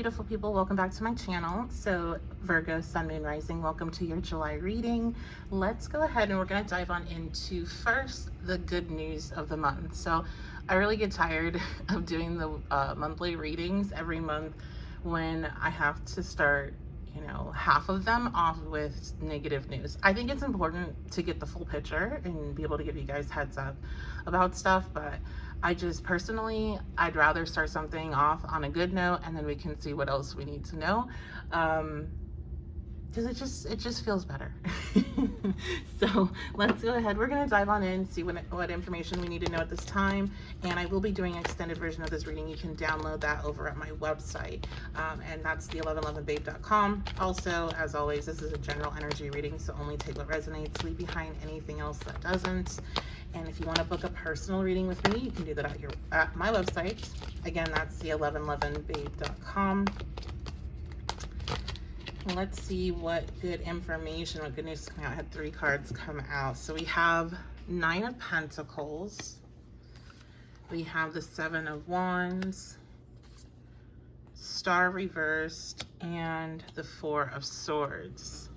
beautiful people, welcome back to my channel. So Virgo, Sun, Moon, Rising, welcome to your July reading. Let's go ahead and we're going to dive on into first the good news of the month. So I really get tired of doing the monthly readings every month when I have to start half of them off with negative news. I think it's important to get the full picture and be able to give you guys heads up about stuff, but I just personally, I'd rather start something off on a good note and then we can see what else we need to know. Because it just feels better. So let's go ahead. We're going to dive on in, see what information we need to know at this time. And I will be doing an extended version of this reading. You can download that over at my website. And that's the 1111babe.com. Also, as always, this is a general energy reading, so only take what resonates, leave behind anything else that doesn't. And if you want to book a personal reading with me, you can do that at my website. Again, that's the 1111babe.com. Let's see what good information, what good news is coming out. I had 3 cards come out. So we have 9 of Pentacles. We have the 7 of Wands, Star reversed, and the 4 of Swords.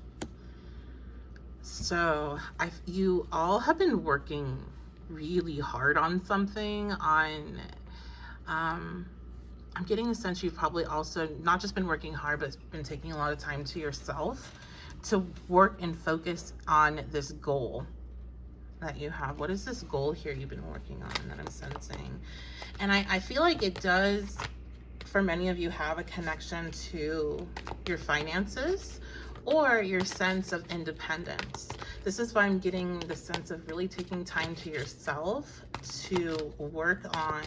So you all have been working really hard on something. I'm getting the sense you've probably also not just been working hard, but been taking a lot of time to yourself to work and focus on this goal that you have. What is this goal here you've been working on that I'm sensing? And I feel like it does, for many of you, have a connection to your finances or your sense of independence. This is why I'm getting the sense of really taking time to yourself to work on,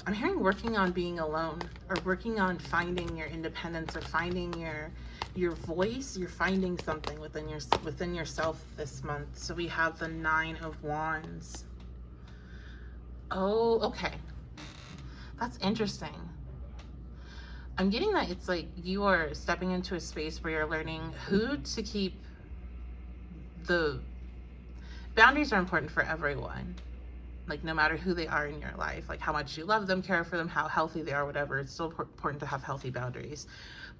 I'm hearing working on being alone, or working on finding your independence, or finding your voice. You're finding something within yourself this month. So we have the 9 of Wands. Oh, okay. That's interesting. I'm getting that it's like you are stepping into a space where you're learning who to keep. The boundaries are important for everyone. Like, no matter who they are in your life, like how much you love them, care for them, how healthy they are, whatever, it's still important to have healthy boundaries.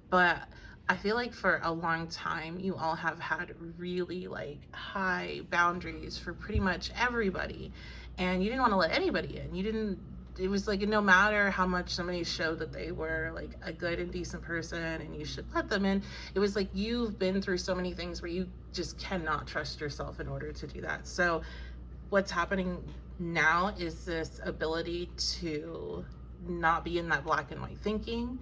But I feel like for a long time, you all have had really like high boundaries for pretty much everybody. And you didn't want to let anybody in. It was like, no matter how much somebody showed that they were like a good and decent person and you should let them in, it was like you've been through so many things where you just cannot trust yourself in order to do that. So what's happening now is this ability to not be in that black and white thinking,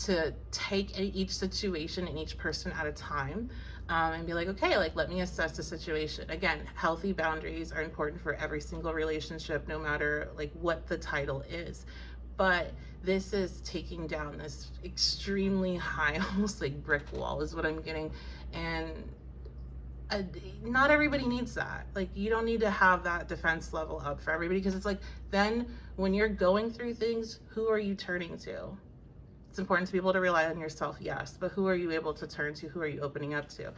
to take each situation and each person at a time, and be like, okay, like, let me assess the situation. Again, healthy boundaries are important for every single relationship, no matter like what the title is. But this is taking down this extremely high, almost like brick wall is what I'm getting. And not everybody needs that. Like, you don't need to have that defense level up for everybody, because it's like, then when you're going through things, who are you turning to? It's important to be able to rely on yourself, yes, but who are you able to turn to? Who are you opening up to?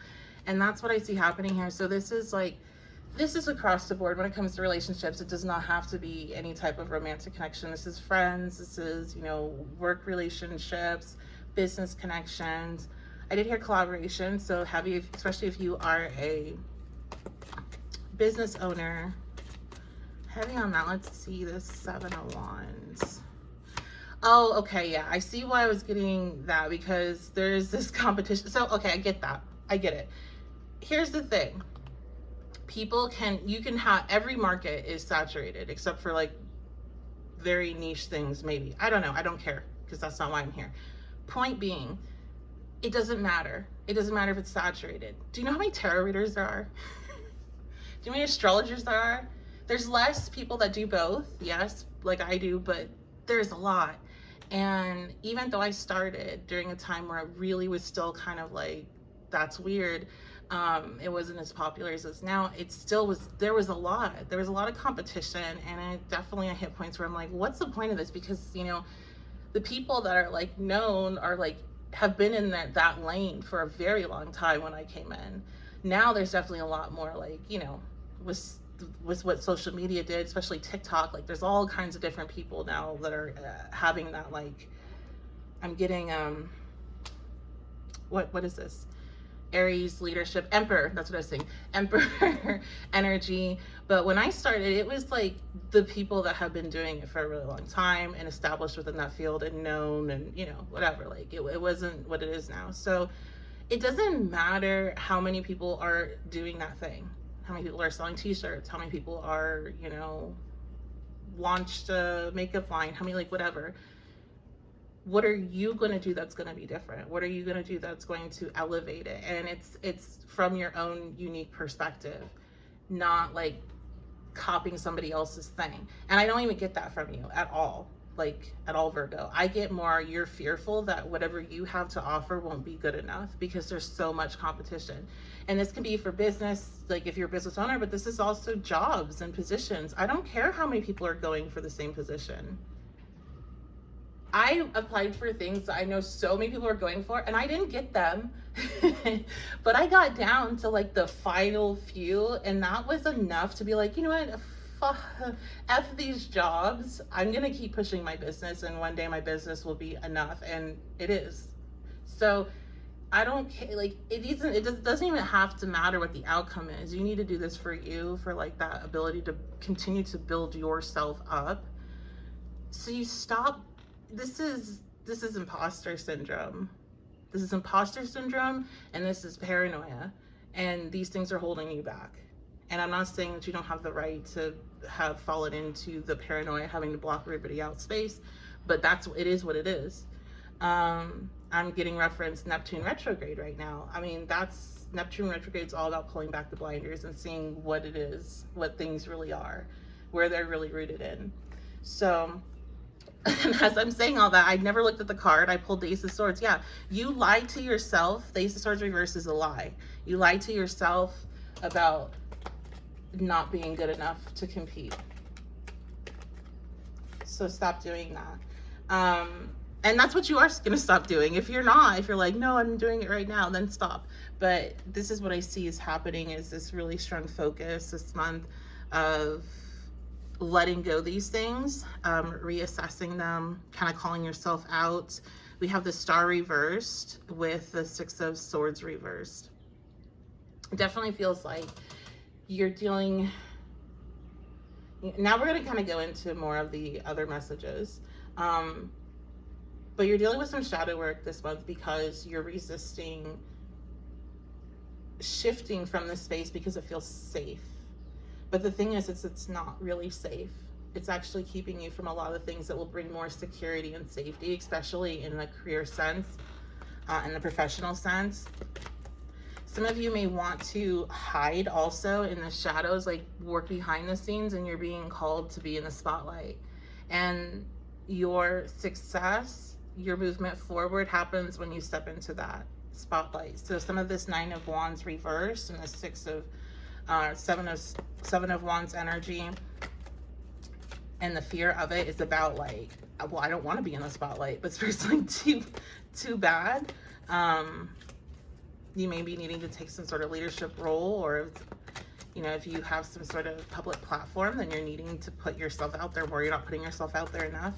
And that's what I see happening here. So this is across the board when it comes to relationships. It does not have to be any type of romantic connection. This is friends, this is, work relationships, business connections. I did hear collaboration, so heavy, especially if you are a business owner. Heavy on that. Let's see this 7 of Wands. Oh, okay, yeah. I see why I was getting that, because there's this competition. So, okay, I get that. I get it. Here's the thing. You can have, every market is saturated except for like very niche things, maybe. I don't know. I don't care, because that's not why I'm here. Point being, it doesn't matter. It doesn't matter if it's saturated. Do you know how many tarot readers there are? Do you know how many astrologers there are? There's less people that do both, yes, like I do, but there's a lot. And even though I started during a time where it really was still kind of like, that's weird, it wasn't as popular as it is now, it still was, there was a lot of competition. And I hit points where I'm like, what's the point of this? Because, the people that are like known are like, have been in that lane for a very long time when I came in. Now there's definitely a lot more like, was what social media did, especially TikTok. Like there's all kinds of different people now that are having that, like, I'm getting what is this, Aries leadership, Emperor, that's what I was saying, Emperor energy. But when I started, it was like the people that have been doing it for a really long time and established within that field and known, and you know, whatever, like it wasn't what it is now. So it doesn't matter how many people are doing that thing, how many people are selling t-shirts, how many people are, you know, launched a makeup line, how many, like, whatever. What are you going to do that's going to be different? What are you going to do that's going to elevate it? And it's from your own unique perspective, not like copying somebody else's thing. And I don't even get that from you at all, like at all, Virgo. I get more, you're fearful that whatever you have to offer won't be good enough because there's so much competition. And this can be for business, like if you're a business owner, but this is also jobs and positions. I don't care how many people are going for the same position. I applied for things that I know so many people are going for, and I didn't get them. But I got down to like the final few, and that was enough to be like, you know what, F these jobs. I'm gonna keep pushing my business, and one day my business will be enough, and it is. So I don't care, like it doesn't even have to matter what the outcome is. You need to do this for you, for like that ability to continue to build yourself up. So you stop. This is imposter syndrome. This is imposter syndrome, and this is paranoia, and these things are holding you back. And I'm not saying that you don't have the right to have fallen into the paranoia, having to block everybody out space, but it is what it is. I'm getting referenced Neptune retrograde right now. I mean, that's Neptune retrograde is all about pulling back the blinders and seeing what it is, what things really are, where they're really rooted in. So, and as I'm saying all that, I never looked at the card. I pulled the Ace of Swords. Yeah, you lied to yourself. The Ace of Swords reverse is a lie. You lied to yourself about not being good enough to compete. So stop doing that. And that's what you are going to stop doing. If you're like, no, I'm doing it right now, then stop. But this is what I see is happening, is this really strong focus this month of letting go these things, reassessing them, kind of calling yourself out. We have the Star reversed with the Six of Swords reversed. It definitely feels like you're dealing. Now we're going to kind of go into more of the other messages. But you're dealing with some shadow work this month because you're resisting shifting from this space because it feels safe. But the thing is, it's not really safe. It's actually keeping you from a lot of things that will bring more security and safety, especially in the career sense, in the professional sense. Some of you may want to hide also in the shadows, like work behind the scenes, and you're being called to be in the spotlight. And your success, your movement forward happens when you step into that spotlight. So some of this Nine of Wands reverse and the Seven of Wands energy, and the fear of it is about like, well, I don't want to be in the spotlight, but it's personally too bad. You may be needing to take some sort of leadership role, or you know, if you have some sort of public platform, then you're needing to put yourself out there more. You're not putting yourself out there enough.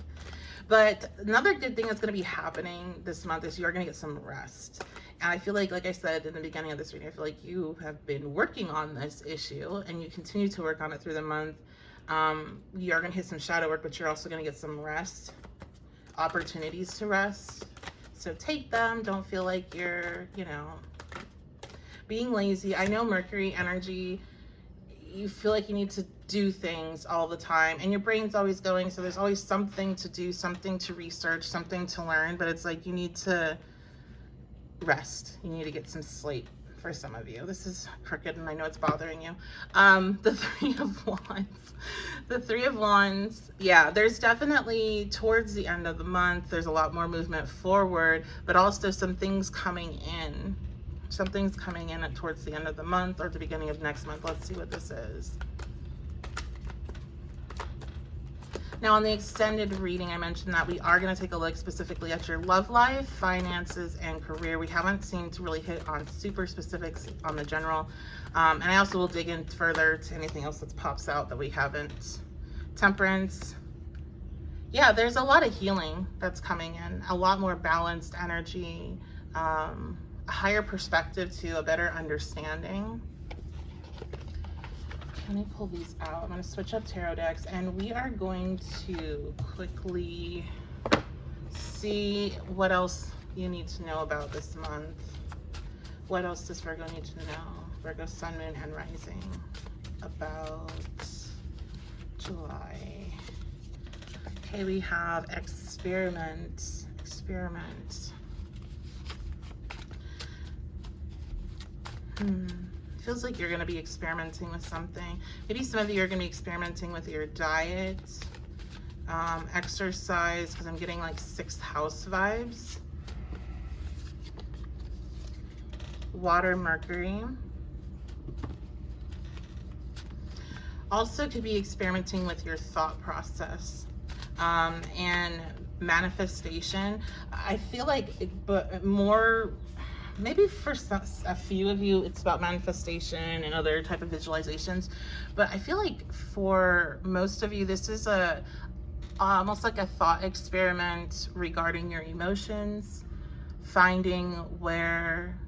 But another good thing that's going to be happening this month is you're going to get some rest. And I feel like I said in the beginning of this reading, I feel like you have been working on this issue and you continue to work on it through the month. You are going to hit some shadow work, but you're also going to get some rest, opportunities to rest. So take them. Don't feel like you're, you know, being lazy. I know Mercury energy, you feel like you need to do things all the time and your brain's always going. So there's always something to do, something to research, something to learn, but it's like you need to rest. You need to get some sleep for some of you. This is crooked and I know it's bothering you. The Three of Wands. The Three of Wands. Yeah, there's definitely towards the end of the month, there's a lot more movement forward, but also some things coming in. Something's coming in towards the end of the month or the beginning of next month. Let's see what this is. Now, on the extended reading, I mentioned that we are going to take a look specifically at your love life, finances, and career. We haven't seemed to really hit on super specifics on the general. And I also will dig in further to anything else that pops out that we haven't. Temperance. Yeah, there's a lot of healing that's coming in, a lot more balanced energy, a higher perspective to a better understanding. Let me pull these out. I'm going to switch up tarot decks, and we are going to quickly see what else you need to know about this month. What else does Virgo need to know? Virgo, Sun, Moon, and Rising about July. Okay, we have experiment. Feels like you're going to be experimenting with something. Maybe some of you are going to be experimenting with your diet, exercise, because I'm getting like 6th house vibes. Water, Mercury. Also could be experimenting with your thought process and manifestation. I feel like, but more, maybe for a few of you, it's about manifestation and other type of visualizations. But I feel like for most of you, this is almost like a thought experiment regarding your emotions, finding where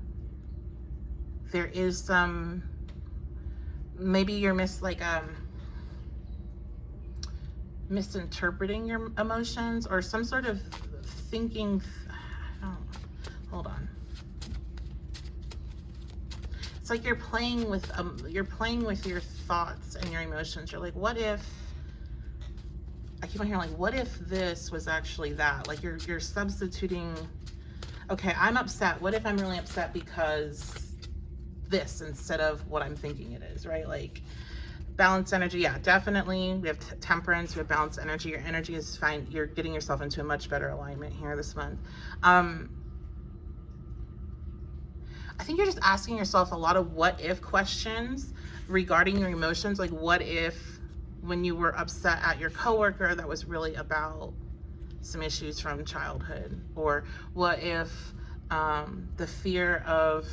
there is some, maybe you're misinterpreting your emotions, or some sort of thinking, hold on. It's like you're playing with your thoughts and your emotions. You're like, what if, I keep on hearing like, what if this was actually that? Like you're substituting, okay, I'm upset. What if I'm really upset because this instead of what I'm thinking it is, right? Like balanced energy. Yeah, definitely. We have temperance, we have balanced energy. Your energy is fine. You're getting yourself into a much better alignment here this month. I think you're just asking yourself a lot of what if questions regarding your emotions. Like, what if when you were upset at your coworker, that was really about some issues from childhood? Or what if the fear of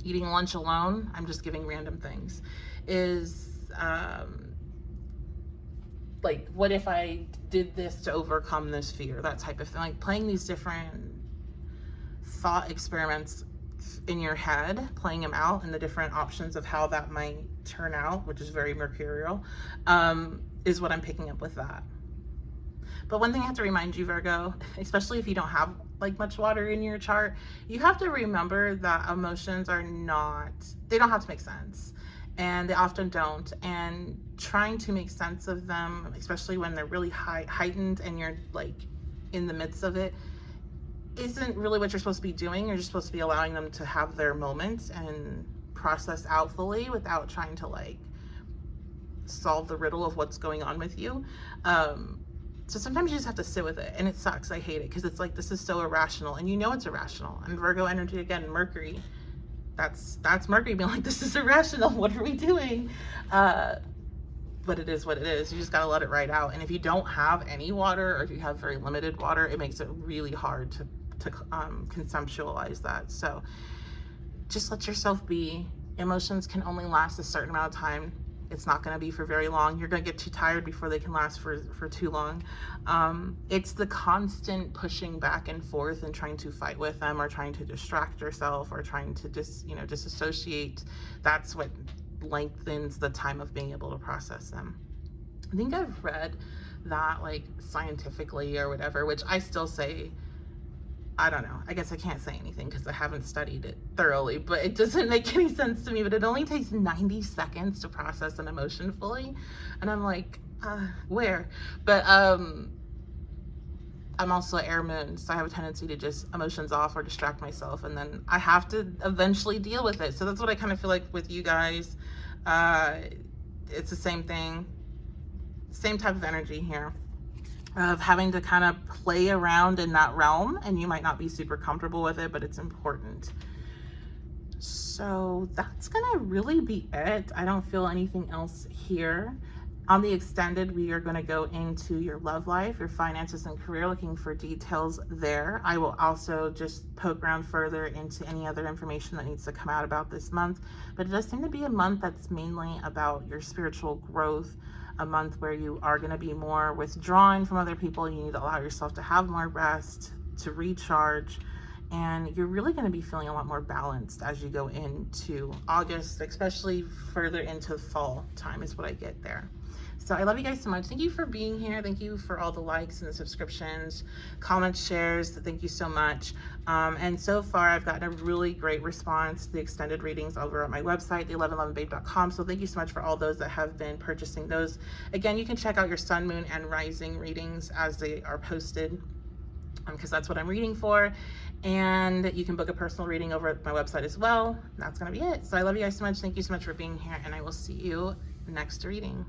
eating lunch alone, I'm just giving random things, is like, what if I did this to overcome this fear? That type of thing. Like playing these different thought experiments in your head, playing them out and the different options of how that might turn out, which is very mercurial, is what I'm picking up with that. But one thing I have to remind you, Virgo, especially if you don't have like much water in your chart, you have to remember that emotions are not, they don't have to make sense, and they often don't. And trying to make sense of them, especially when they're really heightened and you're like in the midst of it, isn't really what you're supposed to be doing. You're just supposed to be allowing them to have their moments and process out fully without trying to like solve the riddle of what's going on with you. So sometimes you just have to sit with it, and it sucks. I hate it because it's like, this is so irrational, and you know it's irrational. And Virgo energy, again, Mercury, that's Mercury being like, this is irrational. What are we doing? But it is what it is. You just got to let it ride out. And if you don't have any water, or if you have very limited water, it makes it really hard to conceptualize that. So just let yourself be. Emotions can only last a certain amount of time. It's not going to be for very long. You're going to get too tired before they can last for too long. It's the constant pushing back and forth and trying to fight with them, or trying to distract yourself, or trying to disassociate. That's what lengthens the time of being able to process them. I think I've read that like scientifically or whatever, which I still say, I don't know. I guess I can't say anything because I haven't studied it thoroughly, but it doesn't make any sense to me. But it only takes 90 seconds to process an emotion fully. And I'm like, where? But I'm also an air moon, so I have a tendency to just emotions off or distract myself, and then I have to eventually deal with it. So that's what I kind of feel like with you guys. It's the same thing, same type of energy here, of having to kind of play around in that realm, and you might not be super comfortable with it, but it's important. So that's gonna really be it. I don't feel anything else here. On the extended, we are going to go into your love life, your finances and career, looking for details there. I will also just poke around further into any other information that needs to come out about this month. But it does seem to be a month that's mainly about your spiritual growth, a month where you are going to be more withdrawing from other people. You need to allow yourself to have more rest, to recharge, and you're really going to be feeling a lot more balanced as you go into August, especially further into fall time is what I get there. So I love you guys so much. Thank you for being here. Thank you for all the likes and the subscriptions, comments, shares. Thank you so much. And so far, I've gotten a really great response to the extended readings over at my website, the1111babe.com. So thank you so much for all those that have been purchasing those. Again, you can check out your sun, moon, and rising readings as they are posted, because that's what I'm reading for. And you can book a personal reading over at my website as well. That's going to be it. So I love you guys so much. Thank you so much for being here, and I will see you next reading.